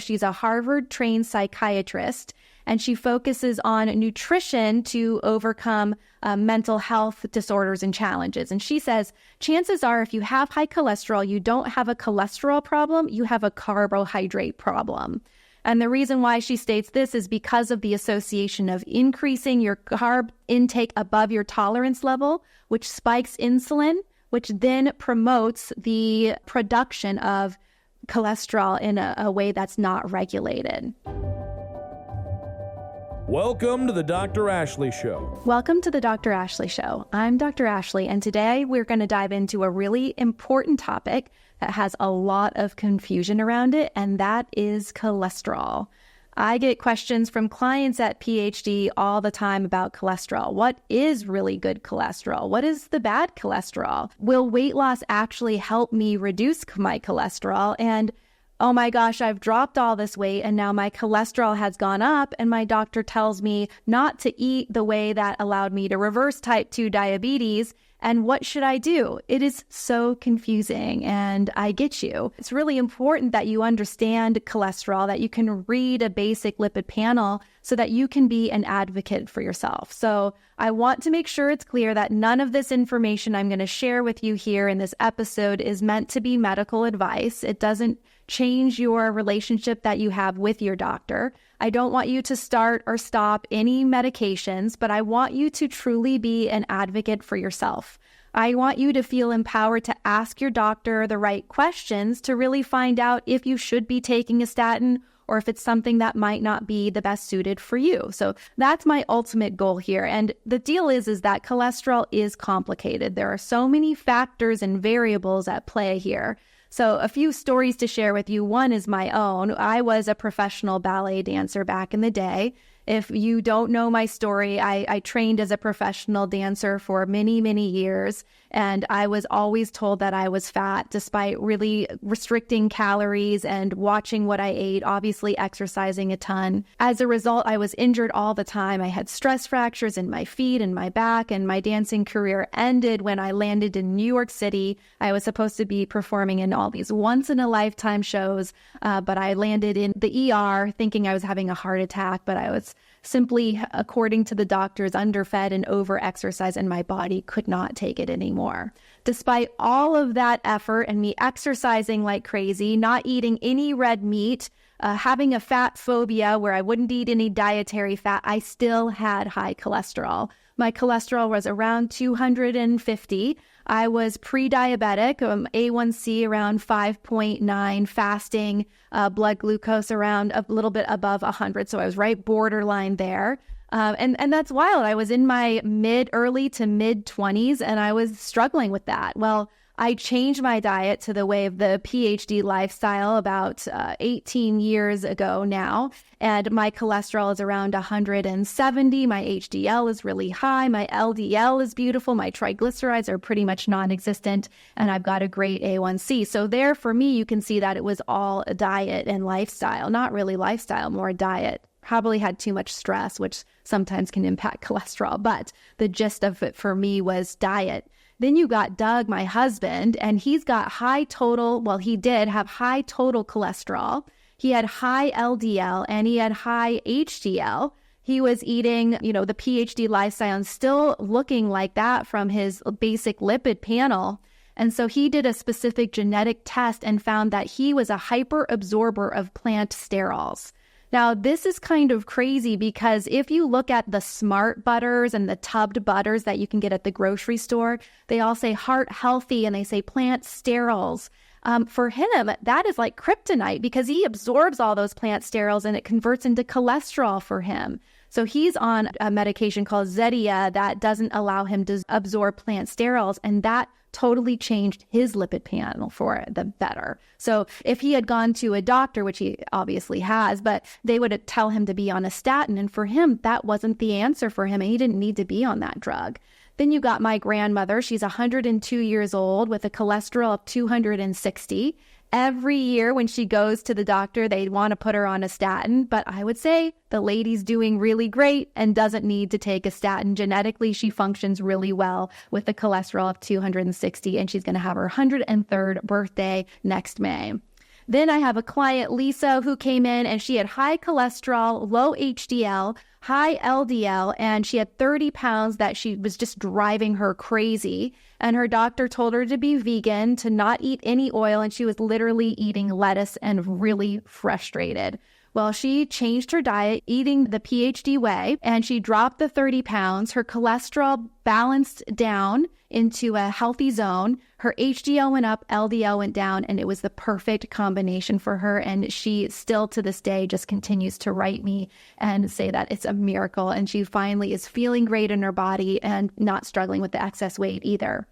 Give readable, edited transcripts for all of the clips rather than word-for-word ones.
She's a Harvard-trained psychiatrist, and she focuses on nutrition to overcome mental health disorders and challenges. And she says, chances are if you have high cholesterol, you don't have a cholesterol problem, you have a carbohydrate problem. And the reason why she states this is because of the association of increasing your carb intake above your tolerance level, which spikes insulin, which then promotes the production of cholesterol in a way that's not regulated. Welcome to the Dr. Ashley Show. Welcome to the Dr. Ashley Show. I'm Dr. Ashley, and today we're going to dive into a really important topic that has a lot of confusion around it, and that is cholesterol. I get questions from clients at PhD all the time about cholesterol. What is really good cholesterol? What is the bad cholesterol? Will weight loss actually help me reduce my cholesterol? And oh my gosh, I've dropped all this weight and now my cholesterol has gone up and my doctor tells me not to eat the way that allowed me to reverse type 2 diabetes. And what should I do? It is so confusing, and I get you. It's really important that you understand cholesterol, that you can read a basic lipid panel so that you can be an advocate for yourself. So I want to make sure it's clear that none of this information I'm going to share with you here in this episode is meant to be medical advice. It doesn't change your relationship that you have with your doctor. I don't want you to start or stop any medications, but I want you to truly be an advocate for yourself. I want you to feel empowered to ask your doctor the right questions to really find out if you should be taking a statin or if it's something that might not be the best suited for you. So that's my ultimate goal here. And the deal is that cholesterol is complicated. There are so many factors and variables at play here. So a few stories to share with you. One is my own. I was a professional ballet dancer back in the day. If you don't know my story, I trained as a professional dancer for many, many years, and I was always told that I was fat despite really restricting calories and watching what I ate, obviously exercising a ton. As a result, I was injured all the time. I had stress fractures in my feet and my back, and my dancing career ended when I landed in New York City. I was supposed to be performing in all these once-in-a-lifetime shows, but I landed in the ER thinking I was having a heart attack, but I was simply, according to the doctors, underfed and overexercised, and my body could not take it anymore. Despite all of that effort and me exercising like crazy, not eating any red meat, having a fat phobia where I wouldn't eat any dietary fat, I still had high cholesterol. My cholesterol was around 250. I was pre-diabetic, A1C around 5.9, fasting, blood glucose around a little bit above 100. So I was right borderline there. And that's wild. I was in my early to mid 20s and I was struggling with that. Well, I changed my diet to the way of the PhD lifestyle about 18 years ago now, and my cholesterol is around 170. My HDL is really high. My LDL is beautiful. My triglycerides are pretty much non-existent, and I've got a great A1C. So there, for me, you can see that it was all a diet and lifestyle, not really lifestyle, more diet. Probably had too much stress, which sometimes can impact cholesterol, but the gist of it for me was diet. Then you got Doug, my husband, and he's got he did have high total cholesterol. He had high LDL and he had high HDL. He was eating, the PhD lifestyle and still looking like that from his basic lipid panel. And so he did a specific genetic test and found that he was a hyperabsorber of plant sterols. Now, this is kind of crazy because if you look at the smart butters and the tubbed butters that you can get at the grocery store, they all say heart healthy and they say plant sterols. For him, that is like kryptonite because he absorbs all those plant sterols and it converts into cholesterol for him. So he's on a medication called Zetia that doesn't allow him to absorb plant sterols, and that totally changed his lipid panel for the better. So if he had gone to a doctor, which he obviously has, but they would tell him to be on a statin, and for him, that wasn't the answer for him, and he didn't need to be on that drug. Then you got my grandmother. She's 102 years old with a cholesterol of 260. Every year when she goes to the doctor, they want to put her on a statin, but I would say the lady's doing really great and doesn't need to take a statin. Genetically, she functions really well with a cholesterol of 260, and she's going to have her 103rd birthday next May. Then I have a client, Lisa, who came in and she had high cholesterol, low HDL, high LDL, and she had 30 pounds that she was just driving her crazy. And her doctor told her to be vegan, to not eat any oil, and she was literally eating lettuce and really frustrated. Well, she changed her diet, eating the PhD way, and she dropped the 30 pounds. Her cholesterol balanced down into a healthy zone. Her HDL went up, LDL went down, and it was the perfect combination for her. And she still to this day just continues to write me and say that it's a miracle. And she finally is feeling great in her body and not struggling with the excess weight either.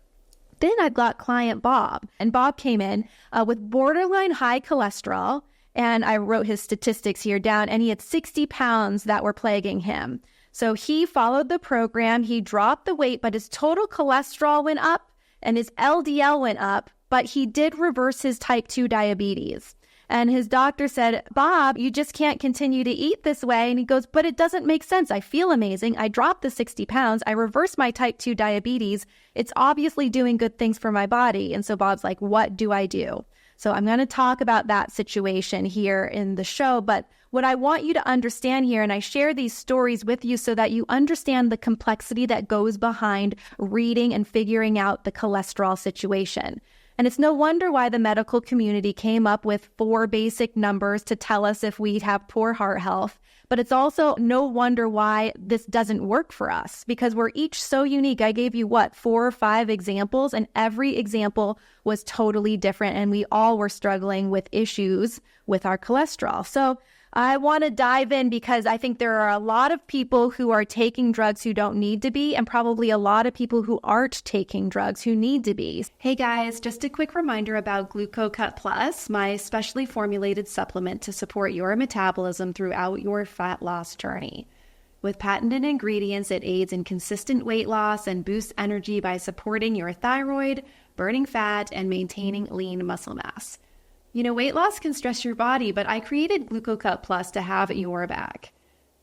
Then I've got client Bob, and Bob came in with borderline high cholesterol. And I wrote his statistics here down, and he had 60 pounds that were plaguing him. So he followed the program, he dropped the weight, but his total cholesterol went up and his LDL went up, but he did reverse his type 2 diabetes. And his doctor said, Bob, you just can't continue to eat this way. And he goes, but it doesn't make sense. I feel amazing. I dropped the 60 pounds. I reversed my type 2 diabetes. It's obviously doing good things for my body. And so Bob's like, what do I do? So I'm going to talk about that situation here in the show. But what I want you to understand here, and I share these stories with you so that you understand the complexity that goes behind reading and figuring out the cholesterol situation. And it's no wonder why the medical community came up with 4 basic numbers to tell us if we have poor heart health. But it's also no wonder why this doesn't work for us, because we're each so unique. I gave you 4 or 5 examples, and every example was totally different. And we all were struggling with issues with our cholesterol. So I want to dive in because I think there are a lot of people who are taking drugs who don't need to be, and probably a lot of people who aren't taking drugs who need to be. Hey guys, just a quick reminder about GlucoCut Plus, my specially formulated supplement to support your metabolism throughout your fat loss journey. With patented ingredients, it aids in consistent weight loss and boosts energy by supporting your thyroid, burning fat, and maintaining lean muscle mass. You know, weight loss can stress your body, but I created GlucoCut Plus to have your back.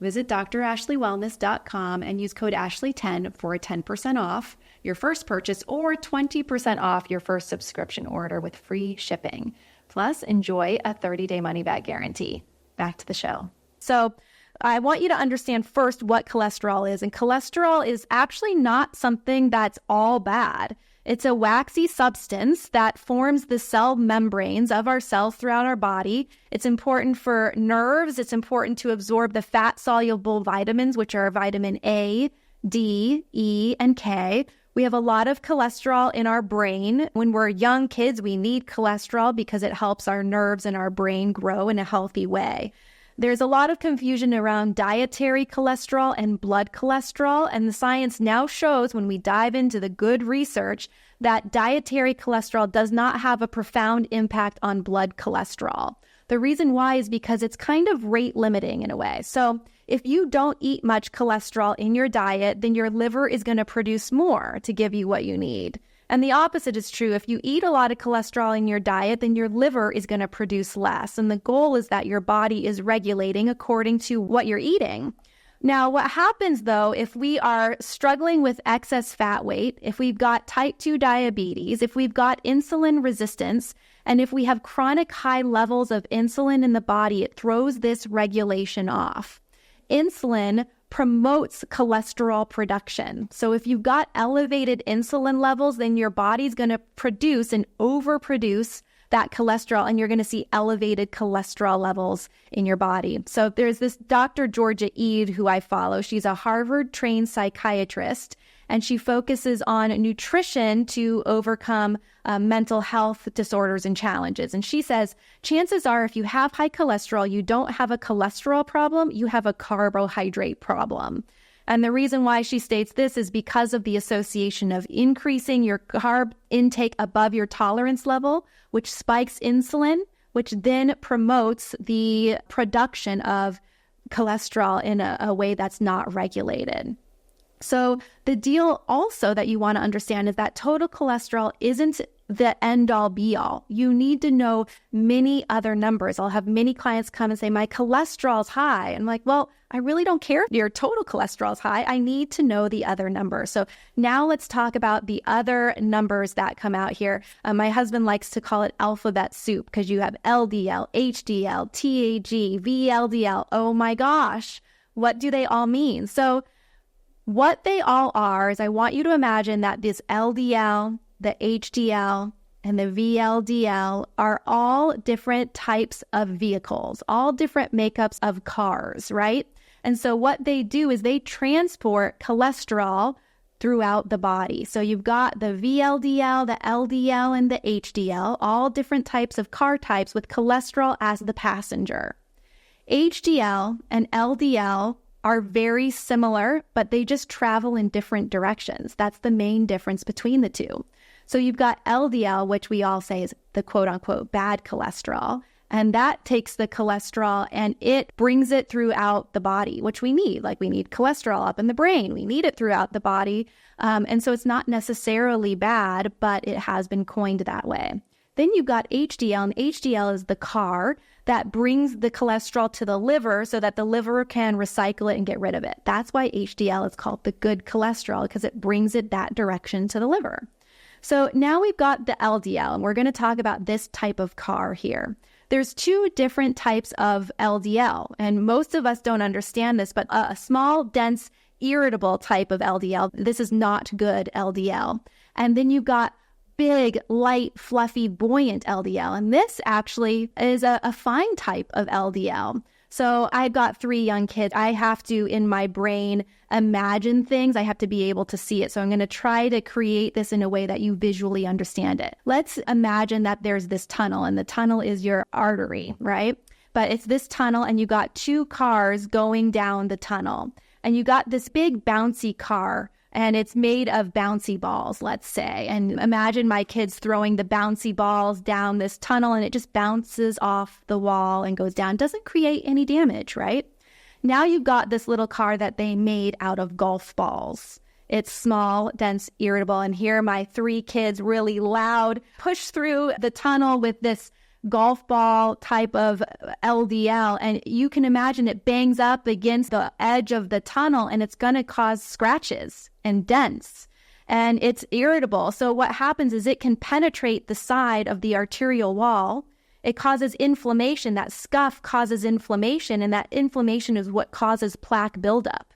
Visit dr.ashleywellness.com and use code Ashley10 for 10% off your first purchase or 20% off your first subscription order with free shipping. Plus, enjoy a 30-day money-back guarantee. Back to the show. So I want you to understand first what cholesterol is. And cholesterol is actually not something that's all bad. It's a waxy substance that forms the cell membranes of our cells throughout our body. It's important for nerves. It's important to absorb the fat-soluble vitamins, which are vitamin A, D, E, and K. We have a lot of cholesterol in our brain. When we're young kids, we need cholesterol because it helps our nerves and our brain grow in a healthy way. There's a lot of confusion around dietary cholesterol and blood cholesterol, and the science now shows when we dive into the good research that dietary cholesterol does not have a profound impact on blood cholesterol. The reason why is because it's kind of rate limiting in a way. So if you don't eat much cholesterol in your diet, then your liver is going to produce more to give you what you need. And the opposite is true. If you eat a lot of cholesterol in your diet, then your liver is going to produce less. And the goal is that your body is regulating according to what you're eating. Now, what happens though, if we are struggling with excess fat weight, if we've got type 2 diabetes, if we've got insulin resistance, and if we have chronic high levels of insulin in the body, it throws this regulation off. Insulin promotes cholesterol production. So if you've got elevated insulin levels, then your body's going to produce and overproduce that cholesterol, and you're going to see elevated cholesterol levels in your body. So there's this Dr. Georgia Ede who I follow. She's a Harvard-trained psychiatrist, and she focuses on nutrition to overcome mental health disorders and challenges. And she says, chances are if you have high cholesterol, you don't have a cholesterol problem, you have a carbohydrate problem. And the reason why she states this is because of the association of increasing your carb intake above your tolerance level, which spikes insulin, which then promotes the production of cholesterol in a way that's not regulated. So the deal also that you want to understand is that total cholesterol isn't the end all be all. You need to know many other numbers. I'll have many clients come and say, my cholesterol's high. I'm like, well, I really don't care if your total cholesterol's high. I need to know the other number. So now let's talk about the other numbers that come out here. My husband likes to call it alphabet soup because you have LDL, HDL, TAG, VLDL. Oh my gosh, what do they all mean? So what they all are is I want you to imagine that this LDL, the HDL, and the VLDL are all different types of vehicles, all different makeups of cars, right? And so what they do is they transport cholesterol throughout the body. So you've got the VLDL, the LDL, and the HDL, all different types of car types with cholesterol as the passenger. HDL and LDL are very similar, but they just travel in different directions. That's the main difference between the two. So you've got LDL, which we all say is the quote unquote bad cholesterol. And that takes the cholesterol and it brings it throughout the body, which we need. Like we need cholesterol up in the brain. We need it throughout the body. And so it's not necessarily bad, but it has been coined that way. Then you've got HDL, and HDL is the car that brings the cholesterol to the liver so that the liver can recycle it and get rid of it. That's why HDL is called the good cholesterol, because it brings it that direction to the liver. So now we've got the LDL, and we're going to talk about this type of car here. There's two different types of LDL, and most of us don't understand this, but a small, dense, irritable type of LDL, this is not good LDL. And then you've got big, light, fluffy, buoyant LDL. And this actually is a fine type of LDL. So I've got 3 young kids. I have to, in my brain, imagine things. I have to be able to see it. So I'm going to try to create this in a way that you visually understand it. Let's imagine that there's this tunnel, and the tunnel is your artery, right? But it's this tunnel, and you got 2 cars going down the tunnel. And you got this big bouncy car, and it's made of bouncy balls, let's say. And imagine my kids throwing the bouncy balls down this tunnel, and it just bounces off the wall and goes down. Doesn't create any damage, right? Now you've got this little car that they made out of golf balls. It's small, dense, irritable. And here my 3 kids really loud push through the tunnel with this golf ball type of LDL, and you can imagine it bangs up against the edge of the tunnel, and it's going to cause scratches and dents, and it's irritable. So what happens is it can penetrate the side of the arterial wall. It causes inflammation. That scuff causes inflammation, and that inflammation is what causes plaque buildup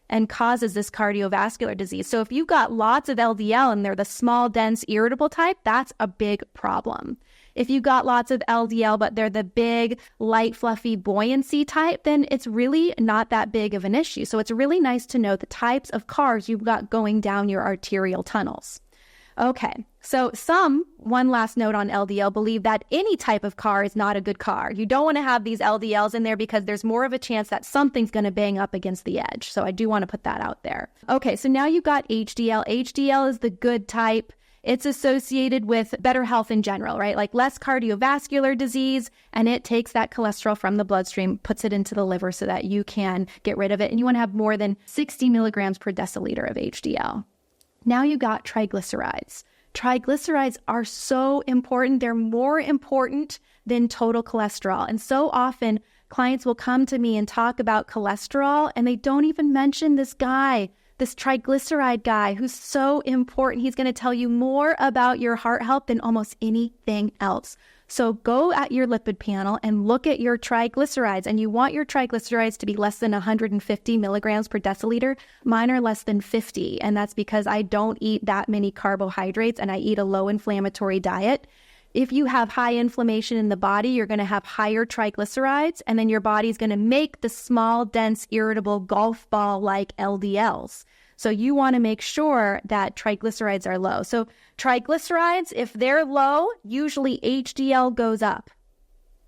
and causes this cardiovascular disease. So if you've got lots of LDL and they're the small, dense, irritable type, that's a big problem. If you got lots of LDL, but they're the big, light, fluffy, buoyancy type, then it's really not that big of an issue. So it's really nice to know the types of cars you've got going down your arterial tunnels. Okay, so one last note on LDL, believe that any type of car is not a good car. You don't want to have these LDLs in there because there's more of a chance that something's going to bang up against the edge. So I do want to put that out there. Okay, so now you've got HDL. HDL is the good type. It's associated with better health in general, right? Like less cardiovascular disease, and it takes that cholesterol from the bloodstream, puts it into the liver so that you can get rid of it. And you want to have more than 60 milligrams per deciliter of HDL. Now you got triglycerides. Triglycerides are so important. They're more important than total cholesterol. And so often clients will come to me and talk about cholesterol, and they don't even mention this guy, this triglyceride guy, who's so important. He's going to tell you more about your heart health than almost anything else. So go at your lipid panel and look at your triglycerides, and you want your triglycerides to be less than 150 milligrams per deciliter. Mine are less than 50, and that's because I don't eat that many carbohydrates and I eat a low inflammatory diet. If you have high inflammation in the body, you're going to have higher triglycerides, and then your body's going to make the small, dense, irritable golf ball-like LDLs. So you want to make sure that triglycerides are low. So triglycerides, if they're low, usually HDL goes up,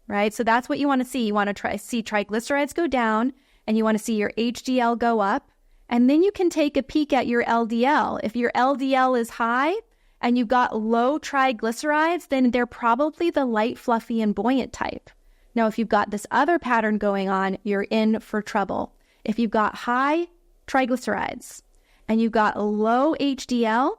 right? So that's what you want to see. You want to see triglycerides go down, and you want to see your HDL go up. And then you can take a peek at your LDL. If your LDL is high and you've got low triglycerides, then they're probably the light, fluffy, and buoyant type. Now, if you've got this other pattern going on, you're in for trouble. If you've got high triglycerides and you've got low HDL,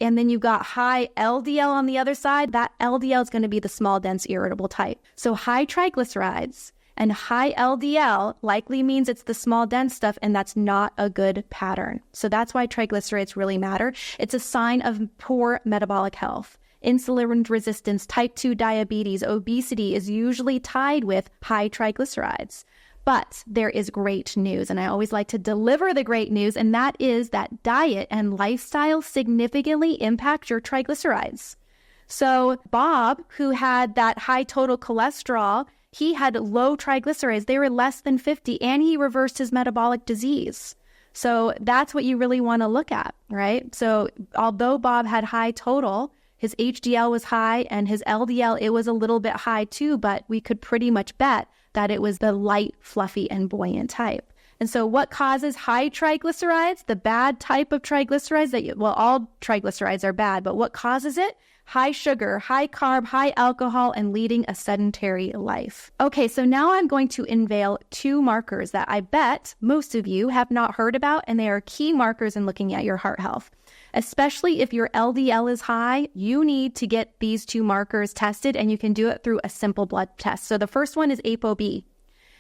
and then you've got high LDL on the other side, that LDL is going to be the small, dense, irritable type. So high triglycerides and high LDL likely means it's the small, dense stuff, and that's not a good pattern. So that's why triglycerides really matter. It's a sign of poor metabolic health. Insulin resistance, type 2 diabetes, obesity is usually tied with high triglycerides. But there is great news, and I always like to deliver the great news, and that is that diet and lifestyle significantly impact your triglycerides. So Bob, who had that high total cholesterol, he had low triglycerides. They were less than 50, and he reversed his metabolic disease. So that's what you really want to look at, right? So although Bob had high total, his HDL was high and his LDL, it was a little bit high too, but we could pretty much bet that it was the light, fluffy, and buoyant type. And so what causes high triglycerides? The bad type of triglycerides all triglycerides are bad, but what causes it? High sugar, high carb, high alcohol, and leading a sedentary life. Okay, so now I'm going to unveil 2 markers that I bet most of you have not heard about, and they are key markers in looking at your heart health. Especially if your LDL is high, you need to get these 2 markers tested, and you can do it through a simple blood test. So the first one is ApoB.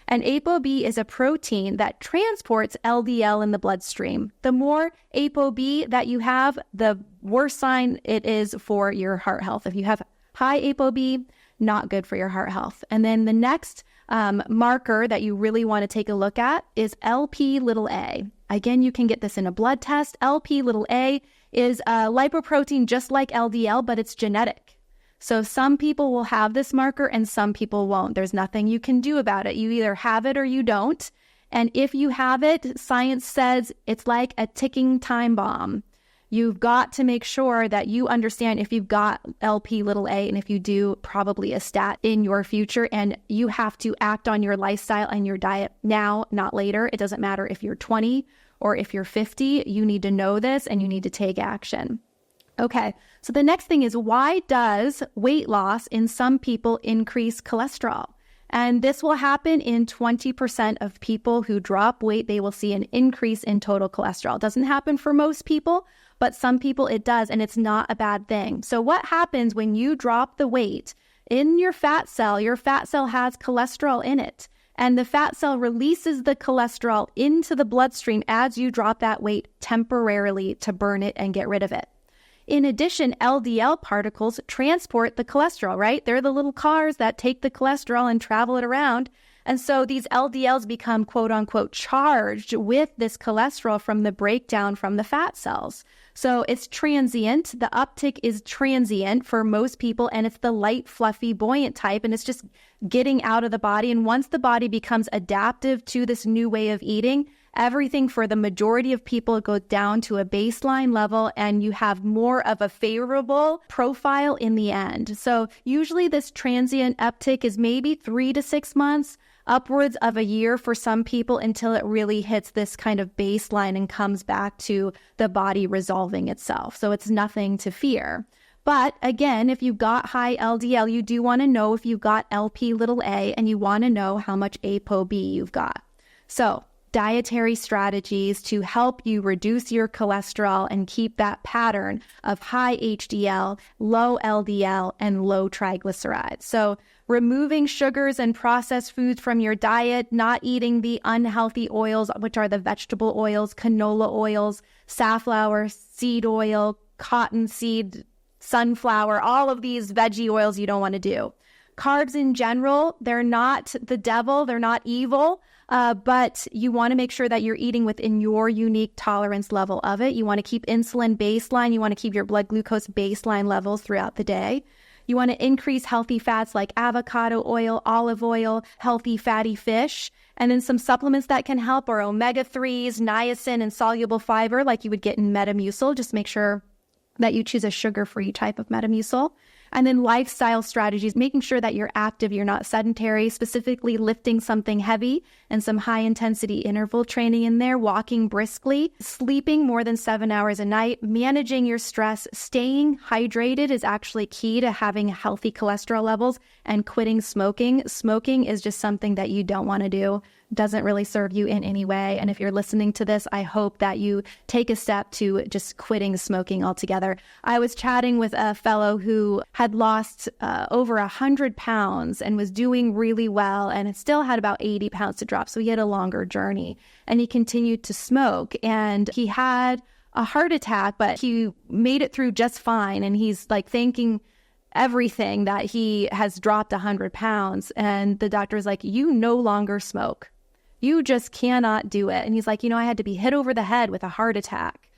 And ApoB is a protein that transports LDL in the bloodstream. The more ApoB that you have, the worse sign it is for your heart health. If you have high ApoB, not good for your heart health. And then the next marker that you really want to take a look at is Lp(a). Again, you can get this in a blood test. Lp(a) is a lipoprotein just like LDL, but it's genetic. So some people will have this marker and some people won't. There's nothing you can do about it. You either have it or you don't. And if you have it, science says it's like a ticking time bomb. You've got to make sure that you understand if you've got Lp(a), and if you do, probably a stat in your future, and you have to act on your lifestyle and your diet now, not later. It doesn't matter if you're 20 or if you're 50, you need to know this and you need to take action. Okay, so the next thing is, why does weight loss in some people increase cholesterol? And this will happen in 20% of people who drop weight. They will see an increase in total cholesterol. It doesn't happen for most people, but some people it does, and it's not a bad thing. So what happens when you drop the weight in your fat cell? Your fat cell has cholesterol in it, and the fat cell releases the cholesterol into the bloodstream as you drop that weight temporarily to burn it and get rid of it. In addition, LDL particles transport the cholesterol, right? They're the little cars that take the cholesterol and travel it around. And so these LDLs become, quote unquote, charged with this cholesterol from the breakdown from the fat cells. So it's transient. The uptick is transient for most people, and it's the light, fluffy, buoyant type, and it's just getting out of the body. And once the body becomes adaptive to this new way of eating, everything for the majority of people goes down to a baseline level, and you have more of a favorable profile in the end. So usually this transient uptick is maybe 3 to 6 months, upwards of a year for some people, until it really hits this kind of baseline and comes back to the body resolving itself. So it's nothing to fear. But again, if you've got high LDL, you do want to know if you've got Lp(a), and you want to know how much ApoB you've got. So dietary strategies to help you reduce your cholesterol and keep that pattern of high HDL, low LDL, and low triglycerides. So removing sugars and processed foods from your diet, not eating the unhealthy oils, which are the vegetable oils, canola oils, safflower, seed oil, cottonseed, sunflower, all of these veggie oils you don't want to do. Carbs in general, they're not the devil, they're not evil. But you want to make sure that you're eating within your unique tolerance level of it. You want to keep insulin baseline. You want to keep your blood glucose baseline levels throughout the day. You want to increase healthy fats like avocado oil, olive oil, healthy fatty fish. And then some supplements that can help are omega-3s, niacin, and soluble fiber like you would get in Metamucil. Just make sure that you choose a sugar-free type of Metamucil. And then lifestyle strategies, making sure that you're active, you're not sedentary, specifically lifting something heavy and some high intensity interval training in there, walking briskly, sleeping more than 7 hours a night, managing your stress, staying hydrated is actually key to having healthy cholesterol levels, and quitting smoking. Smoking is just something that you don't want to do. Doesn't really serve you in any way. And if you're listening to this, I hope that you take a step to just quitting smoking altogether. I was chatting with a fellow who had lost over 100 pounds and was doing really well, and it still had about 80 pounds to drop. So he had a longer journey, and he continued to smoke, and he had a heart attack, but he made it through just fine. And he's like thanking everything that he has dropped 100 pounds. And the doctor was like, you no longer smoke. You just cannot do it. And he's like, I had to be hit over the head with a heart attack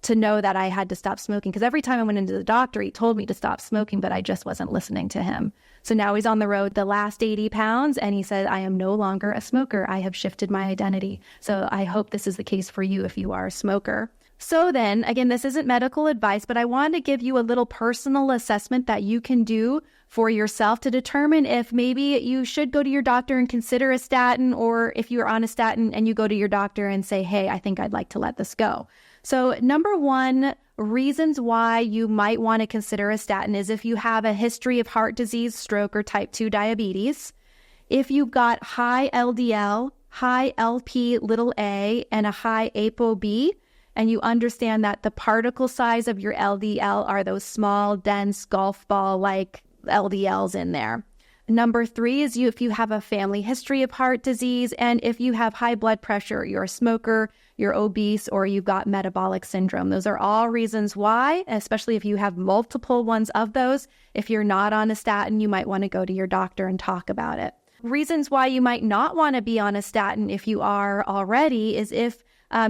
to know that I had to stop smoking. Because every time I went into the doctor, he told me to stop smoking, but I just wasn't listening to him. So now he's on the road the last 80 pounds, and he said, I am no longer a smoker. I have shifted my identity. So I hope this is the case for you if you are a smoker. So then, again, this isn't medical advice, but I want to give you a little personal assessment that you can do for yourself to determine if maybe you should go to your doctor and consider a statin, or if you're on a statin and you go to your doctor and say, hey, I think I'd like to let this go. So number one, reasons why you might want to consider a statin is if you have a history of heart disease, stroke, or type 2 diabetes, if you've got high LDL, high Lp(a), and a high ApoB, and you understand that the particle size of your LDL are those small, dense, golf ball-like LDLs in there. Number three is if you have a family history of heart disease, and if you have high blood pressure, you're a smoker, you're obese, or you've got metabolic syndrome. Those are all reasons why, especially if you have multiple ones of those. If you're not on a statin, you might want to go to your doctor and talk about it. Reasons why you might not want to be on a statin if you are already is if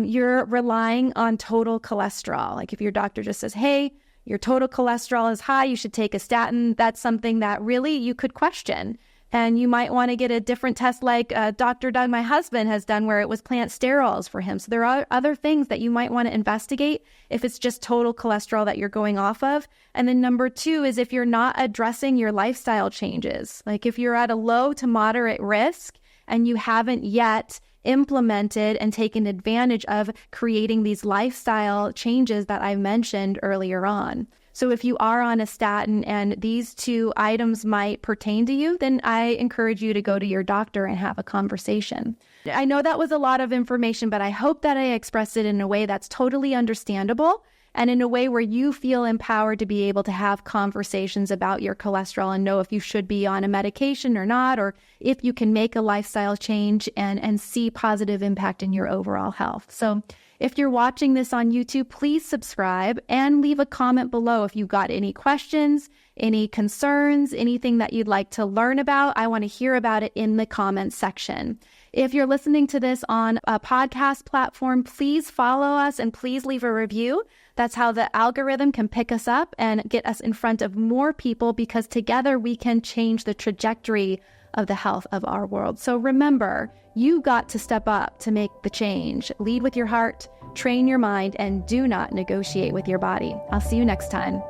you're relying on total cholesterol. Like if your doctor just says, hey, your total cholesterol is high, you should take a statin. That's something that really you could question. And you might want to get a different test like Dr. Doug, my husband, has done, where it was plant sterols for him. So there are other things that you might want to investigate if it's just total cholesterol that you're going off of. And then number two is if you're not addressing your lifestyle changes. Like if you're at a low to moderate risk and you haven't yet implemented and taken advantage of creating these lifestyle changes that I mentioned earlier on. So if you are on a statin and these two items might pertain to you, then I encourage you to go to your doctor and have a conversation. I know that was a lot of information, but I hope that I expressed it in a way that's totally understandable and in a way where you feel empowered to be able to have conversations about your cholesterol and know if you should be on a medication or not, or if you can make a lifestyle change and see positive impact in your overall health. So if you're watching this on YouTube, please subscribe and leave a comment below if you've got any questions, any concerns, anything that you'd like to learn about. I want to hear about it in the comments section. If you're listening to this on a podcast platform, please follow us and please leave a review. That's how the algorithm can pick us up and get us in front of more people, because together we can change the trajectory of the health of our world. So remember, you got to step up to make the change. Lead with your heart, train your mind, and do not negotiate with your body. I'll see you next time.